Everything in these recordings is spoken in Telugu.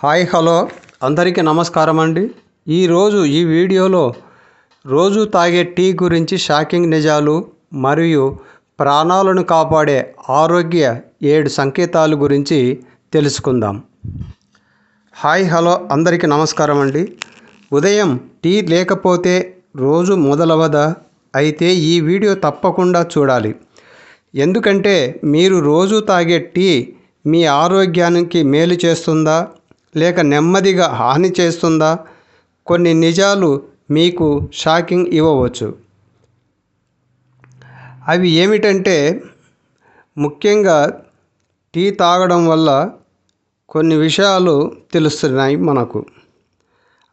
హాయ్ హలో అందరికీ నమస్కారం అండి. ఈరోజు ఈ వీడియోలో రోజు తాగే టీ గురించి షాకింగ్ నిజాలు మరియు ప్రాణాలను కాపాడే ఆరోగ్య 7 సంకేతాల గురించి తెలుసుకుందాం. హాయ్ హలో అందరికీ నమస్కారం అండి. ఉదయం టీ లేకపోతే రోజు మొదలవదా? అయితే ఈ వీడియో తప్పకుండా చూడాలి. ఎందుకంటే మీరు రోజు తాగే టీ మీ ఆరోగ్యానికి మేలు చేస్తుందా లేక నెమ్మదిగా హాని చేస్తుందా? కొన్ని నిజాలు మీకు షాకింగ్ ఇవ్వవచ్చు. అవి ఏమిటంటే, ముఖ్యంగా టీ తాగడం వల్ల కొన్ని విషయాలు తెలుస్తున్నాయి మనకు.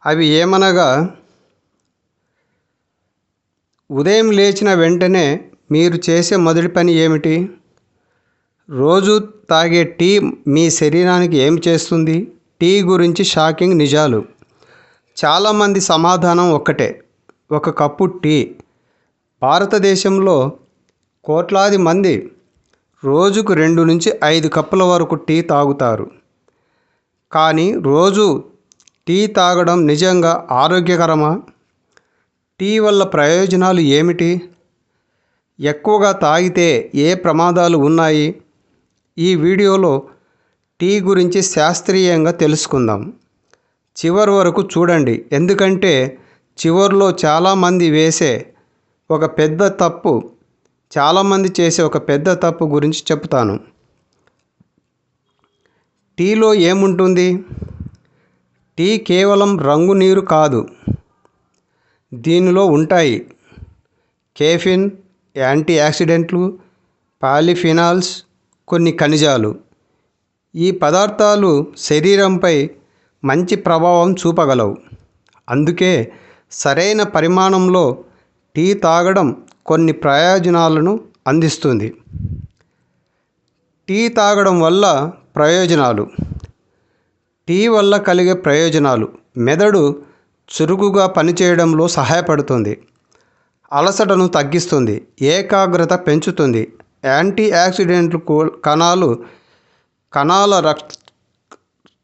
అవి ఏమనగా, ఉదయం లేచిన వెంటనే మీరు చేసే మొదటి పని ఏమిటి? రోజు తాగే టీ మీ శరీరానికి ఏం చేస్తుంది? టీ గురించి షాకింగ్ నిజాలు. చాలామంది సమాధానం ఒక్కటే, ఒక కప్పు టీ. భారతదేశంలో కోట్లాది మంది రోజుకు 2 నుంచి 5 కప్పుల వరకు టీ తాగుతారు. కానీ రోజు టీ తాగడం నిజంగా ఆరోగ్యకరమా? టీ వల్ల ప్రయోజనాలు ఏమిటి? ఎక్కువగా తాగితే ఏ ప్రమాదాలు ఉన్నాయి? ఈ వీడియోలో టీ గురించి శాస్త్రీయంగా తెలుసుకుందాం. చివరి వరకు చూడండి, ఎందుకంటే చివరిలో చాలామంది చేసే ఒక పెద్ద తప్పు గురించి చెప్తాను. టీలో ఏముంటుంది? టీ కేవలం రంగు నీరు కాదు. దీనిలో ఉంటాయి కెఫిన్, యాంటీ ఆక్సిడెంట్లు, పాలిఫినాల్స్, కొన్ని ఖనిజాలు. ఈ పదార్థాలు శరీరంపై మంచి ప్రభావం చూపగలవు. అందుకే సరైన పరిమాణంలో టీ తాగడం కొన్ని ప్రయోజనాలను అందిస్తుంది. టీ తాగడం వల్ల ప్రయోజనాలు. టీ వల్ల కలిగే ప్రయోజనాలు: మెదడు చురుకుగా పనిచేయడంలో సహాయపడుతుంది, అలసటను తగ్గిస్తుంది, ఏకాగ్రత పెంచుతుంది, యాంటీ ఆక్సిడెంట్లు కణాల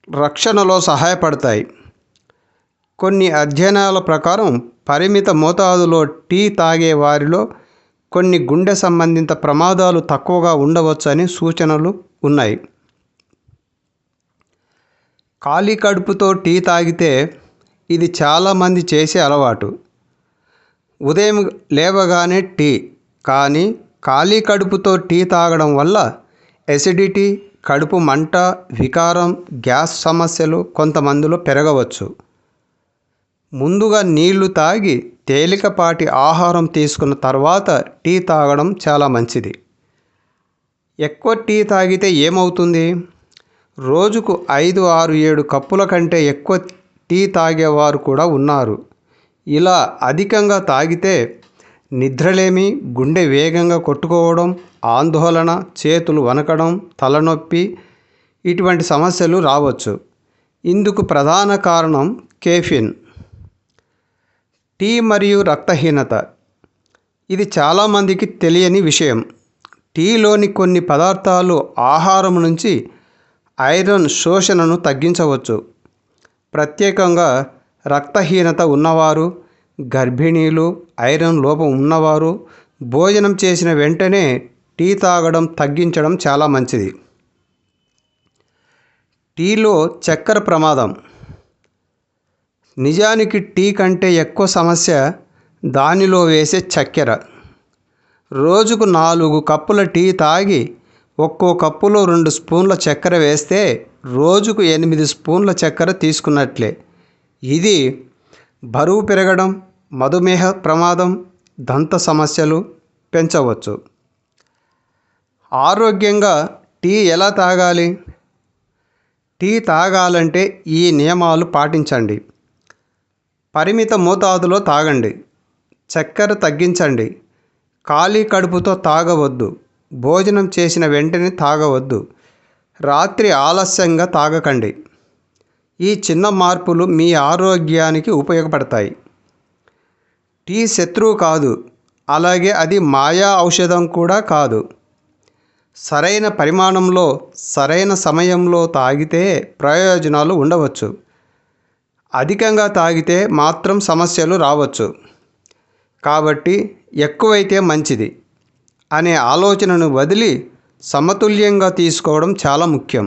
రక్షణలో సహాయపడతాయి. కొన్ని అధ్యయనాల ప్రకారం పరిమిత మోతాదులో టీ తాగే వారిలో కొన్ని గుండె సంబంధిత ప్రమాదాలు తక్కువగా ఉండవచ్చని సూచనలు ఉన్నాయి. ఖాళీ కడుపుతో టీ తాగితే ఇది చాలామంది చేసే అలవాటు. ఉదయం లేవగానే టీ. కానీ ఖాళీ కడుపుతో టీ తాగడం వల్ల ఎసిడిటీ, కడుపు మంట, వికారం, గ్యాస్ సమస్యలు కొంతమందిలో పెరగవచ్చు. ముందుగా నీళ్లు తాగి తేలికపాటి ఆహారం తీసుకున్న తర్వాత టీ తాగడం చాలా మంచిది. ఎక్కువ టీ తాగితే ఏమవుతుంది? రోజుకు 5, 6, 7 కప్పుల కంటే ఎక్కువ టీ తాగేవారు కూడా ఉన్నారు. ఇలా అధికంగా తాగితే నిద్రలేమి, గుండె వేగంగా కొట్టుకోవడం, ఆందోళన, చేతులు వణకడం, తలనొప్పి ఇటువంటి సమస్యలు రావచ్చు. ఇందుకు ప్రధాన కారణం కెఫిన్. టీ మరియు రక్తహీనత. ఇది చాలామందికి తెలియని విషయం. టీలోని కొన్ని పదార్థాలు ఆహారం నుంచి ఐరన్ శోషణను తగ్గించవచ్చు. ప్రత్యేకంగా రక్తహీనత ఉన్నవారు, గర్భిణీలు, ఐరన్ లోపం ఉన్నవారు భోజనం చేసిన వెంటనే టీ తాగడం తగ్గించడం చాలా మంచిది. టీలో చక్కెర ప్రమాదం. నిజానికి టీ కంటే ఎక్కువ సమస్య దానిలో వేసే చక్కెర. రోజుకు 4 కప్పుల టీ తాగి ఒక్కో కప్పులో 2 స్పూన్ల చక్కెర వేస్తే రోజుకు 8 స్పూన్ల చక్కెర తీసుకున్నట్లే. ఇది బరువు పెరగడం, మధుమేహ ప్రమాదం, దంత సమస్యలు పెంచవచ్చు. ఆరోగ్యంగా టీ ఎలా తాగాలి? టీ తాగాలంటే ఈ నియమాలు పాటించండి. పరిమిత మోతాదులో తాగండి. చక్కెర తగ్గించండి. ఖాళీ కడుపుతో తాగవద్దు. భోజనం చేసిన వెంటనే తాగవద్దు. రాత్రి ఆలస్యంగా తాగకండి. ఈ చిన్న మార్పులు మీ ఆరోగ్యానికి ఉపయోగపడతాయి. టీ శత్రువు కాదు, అలాగే అది మాయా ఔషధం కూడా కాదు. సరైన పరిమాణంలో సరైన సమయంలో తాగితే ప్రయోజనాలు ఉండవచ్చు. అధికంగా తాగితే మాత్రం సమస్యలు రావచ్చు. కాబట్టి ఎక్కువైతే మంచిది అనే ఆలోచనను వదిలి సమతుల్యంగా తీసుకోవడం చాలా ముఖ్యం.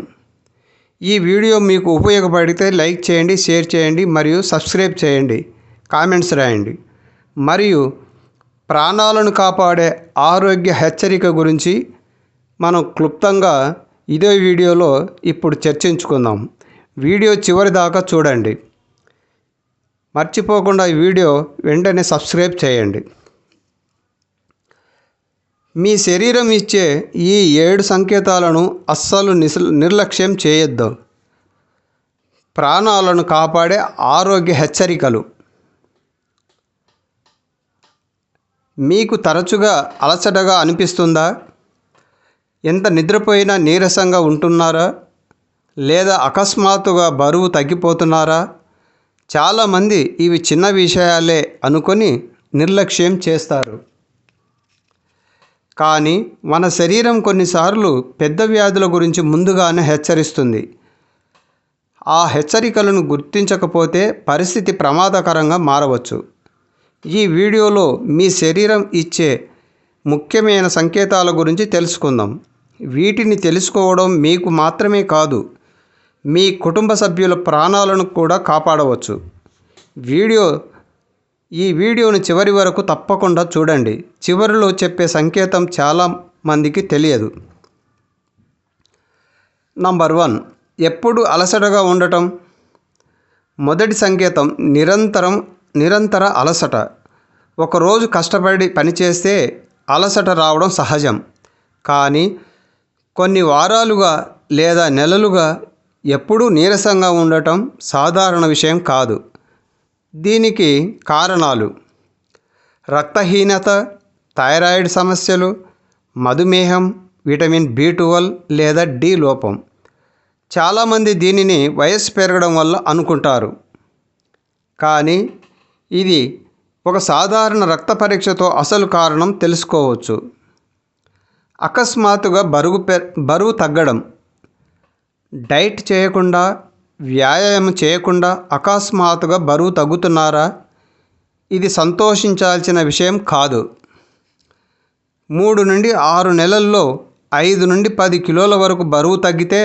ఈ వీడియో మీకు ఉపయోగపడితే లైక్ చేయండి, షేర్ చేయండి మరియు సబ్స్క్రైబ్ చేయండి, కామెంట్స్ రాయండి. మరియు ప్రాణాలను కాపాడే ఆరోగ్య హెచ్చరిక గురించి మనం క్లుప్తంగా ఇదే వీడియోలో ఇప్పుడు చర్చించుకుందాం. వీడియో చివరి దాకా చూడండి. మర్చిపోకుండా ఈ వీడియో వెంటనే సబ్స్క్రైబ్ చేయండి. మీ శరీరం ఇచ్చే ఈ 7 సంకేతాలను అస్సలు నిర్లక్ష్యం చేయొద్దు. ప్రాణాలను కాపాడే ఆరోగ్య హెచ్చరికలు. మీకు తరచుగా అలసటగా అనిపిస్తుందా? ఎంత నిద్రపోయినా నీరసంగా ఉంటున్నారా? లేదా అకస్మాత్తుగా బరువు తగ్గిపోతున్నారా? చాలామంది ఇవి చిన్న విషయాలే అనుకొని నిర్లక్ష్యం చేస్తారు. కానీ మన శరీరం కొన్నిసార్లు పెద్ద వ్యాధుల గురించి ముందుగానే హెచ్చరిస్తుంది. ఆ హెచ్చరికలను గుర్తించకపోతే పరిస్థితి ప్రమాదకరంగా మారవచ్చు. ఈ వీడియోలో మీ శరీరం ఇచ్చే ముఖ్యమైన సంకేతాల గురించి తెలుసుకుందాం. వీటిని తెలుసుకోవడం మీకు మాత్రమే కాదు, మీ కుటుంబ సభ్యుల ప్రాణాలను కూడా కాపాడవచ్చు. ఈ వీడియోను చివరి వరకు తప్పకుండా చూడండి. చివరిలో చెప్పే సంకేతం చాలా మందికి తెలియదు. నంబర్ 1, ఎప్పుడు అలసటగా ఉండటం. మొదటి సంకేతం నిరంతర అలసట. ఒకరోజు కష్టపడి పనిచేస్తే అలసట రావడం సహజం. కానీ కొన్ని వారాలుగా లేదా నెలలుగా ఎప్పుడూ నీరసంగా ఉండటం సాధారణ విషయం కాదు. దీనికి కారణాలు: రక్తహీనత, థైరాయిడ్ సమస్యలు, మధుమేహం, విటమిన్ B12 లేదా D లోపం. చాలామంది దీనిని వయస్సు పెరగడం వల్ల అనుకుంటారు. కానీ ఇది ఒక సాధారణ రక్త పరీక్షతో అసలు కారణం తెలుసుకోవచ్చు. అకస్మాత్తుగా బరువు తగ్గడం. డైట్ చేయకుండా, వ్యాయామం చేయకుండా అకస్మాత్తుగా బరువు తగ్గుతున్నారా? ఇది సంతోషించాల్సిన విషయం కాదు. 3 నుండి 6 నెలల్లో 5 నుండి 10 కిలోల వరకు బరువు తగ్గితే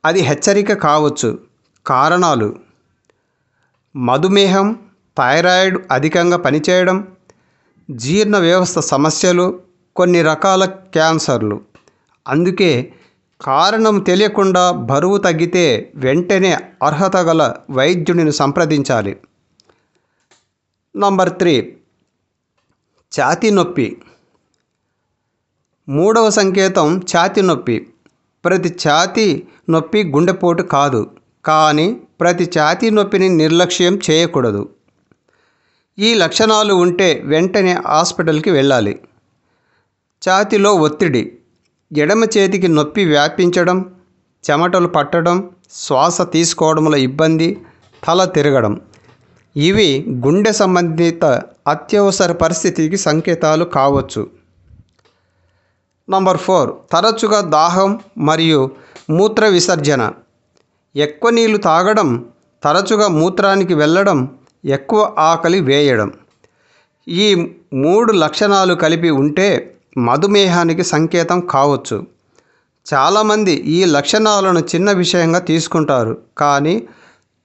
అది హెచ్చరిక కావచ్చు. కారణాలు: మధుమేహం, థైరాయిడ్ అధికంగా పనిచేయడం, జీర్ణ వ్యవస్థ సమస్యలు, కొన్ని రకాల క్యాన్సర్లు. అందుకే కారణం తెలియకుండా బరువు తగ్గితే వెంటనే అర్హత గల వైద్యుడిని సంప్రదించాలి. నంబర్ 3, ఛాతీ నొప్పి. మూడవ సంకేతం ఛాతీ నొప్పి. ప్రతి ఛాతీ నొప్పి గుండెపోటు కాదు, కానీ ప్రతి ఛాతీ నొప్పిని నిర్లక్ష్యం చేయకూడదు. ఈ లక్షణాలు ఉంటే వెంటనే హాస్పిటల్కి వెళ్ళాలి. ఛాతీలో ఒత్తిడి. ఎడమ చేతికి నొప్పి వ్యాపించడం, చెమటలు పట్టడం, శ్వాస తీసుకోవడంలో ఇబ్బంది, తల తిరగడం. ఇవి గుండె సంబంధిత అత్యవసర పరిస్థితికి సంకేతాలు కావచ్చు. నంబర్ 4, తరచుగా దాహం మరియు మూత్ర విసర్జన. ఎక్కువ నీళ్లు తాగడం, తరచుగా మూత్రానికి వెళ్ళడం, ఎక్కువ ఆకలి వేయడం. ఈ 3 లక్షణాలు కలిపి ఉంటే మధుమేహానికి సంకేతం కావచ్చు. చాలామంది ఈ లక్షణాలను చిన్న విషయంగా తీసుకుంటారు, కానీ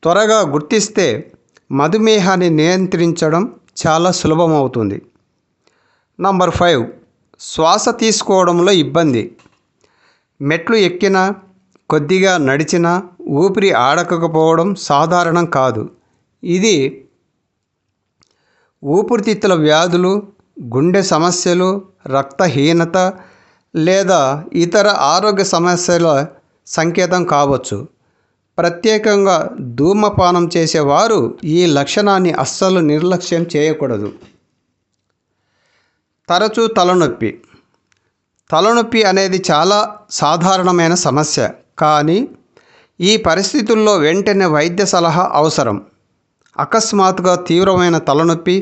త్వరగా గుర్తిస్తే మధుమేహాన్ని నియంత్రించడం చాలా సులభమవుతుంది. నంబర్ 5, శ్వాస తీసుకోవడంలో ఇబ్బంది. మెట్లు ఎక్కినా, కొద్దిగా నడిచినా ఊపిరి ఆడకపోవడం సాధారణం కాదు. ఇది ఊపిరితిత్తుల వ్యాధులు, గుండె సమస్యలు, రక్తహీనత లేదా ఇతర ఆరోగ్య సమస్యల సంకేతం కావచ్చు. ప్రత్యేకంగా ధూమపానం చేసేవారు ఈ లక్షణాన్ని అస్సలు నిర్లక్ష్యం చేయకూడదు. తరచూ తలనొప్పి. తలనొప్పి అనేది చాలా సాధారణమైన సమస్య, కానీ ఈ పరిస్థితుల్లో వెంటనే వైద్య సలహా అవసరం. అకస్మాత్తుగా తీవ్రమైన తలనొప్పి,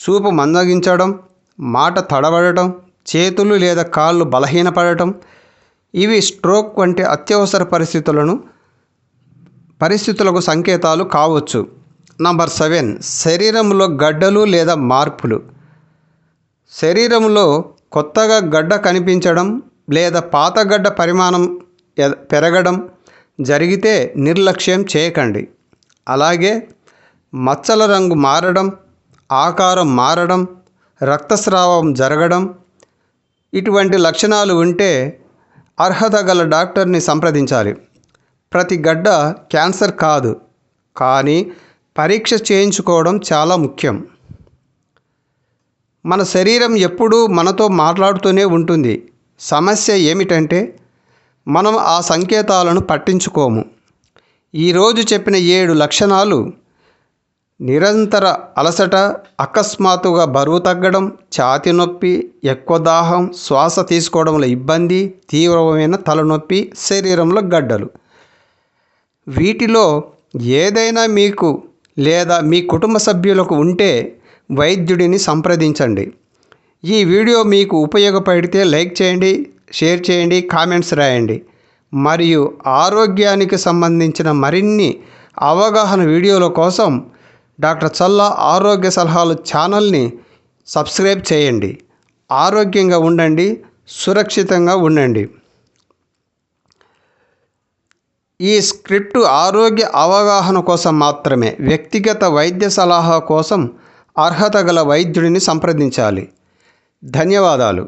చూపు మందగించడం, మాట తడబడటం, చేతులు లేదా కాళ్ళు బలహీనపడటం ఇవి స్ట్రోక్ వంటి అత్యవసర పరిస్థితులకు సంకేతాలు కావచ్చు. నంబర్ 7, శరీరంలో గడ్డలు లేదా మార్పులు. శరీరంలో కొత్తగా గడ్డ కనిపించడం లేదా పాత గడ్డ పరిమాణం పెరగడం జరిగితే నిర్లక్ష్యం చేయకండి. అలాగే మచ్చల రంగు మారడం, ఆకారం మారడం, రక్తస్రావం జరగడం ఇటువంటి లక్షణాలు ఉంటే అర్హత గల డాక్టర్ని సంప్రదించాలి. ప్రతి గడ్డ క్యాన్సర్ కాదు, కానీ పరీక్ష చేయించుకోవడం చాలా ముఖ్యం. మన శరీరం ఎప్పుడూ మనతో మాట్లాడుతూనే ఉంటుంది. సమస్య ఏమిటంటే మనం ఆ సంకేతాలను పట్టించుకోము. ఈరోజు చెప్పిన 7 లక్షణాలు నిరంతర అలసట, అకస్మాత్తుగా బరువు తగ్గడం, ఛాతీ నొప్పి, ఎక్కువ దాహం, శ్వాస తీసుకోవడంలో ఇబ్బంది, తీవ్రమైన తలనొప్పి, శరీరంలో గడ్డలు. వీటిలో ఏదైనా మీకు లేదా మీ కుటుంబ సభ్యులకు ఉంటే వైద్యుడిని సంప్రదించండి. ఈ వీడియో మీకు ఉపయోగపడితే లైక్ చేయండి, షేర్ చేయండి, కామెంట్స్ రాయండి. మరియు ఆరోగ్యానికి సంబంధించిన మరిన్ని అవగాహన వీడియోల కోసం డాక్టర్ చల్లా ఆరోగ్య సలహాలు ఛానల్ని సబ్స్క్రైబ్ చేయండి. ఆరోగ్యంగా ఉండండి, సురక్షితంగా ఉండండి. ఈ స్క్రిప్ట్ ఆరోగ్య అవగాహన కోసం మాత్రమే. వ్యక్తిగత వైద్య సలహా కోసం అర్హత గల వైద్యుడిని సంప్రదించాలి. ధన్యవాదాలు.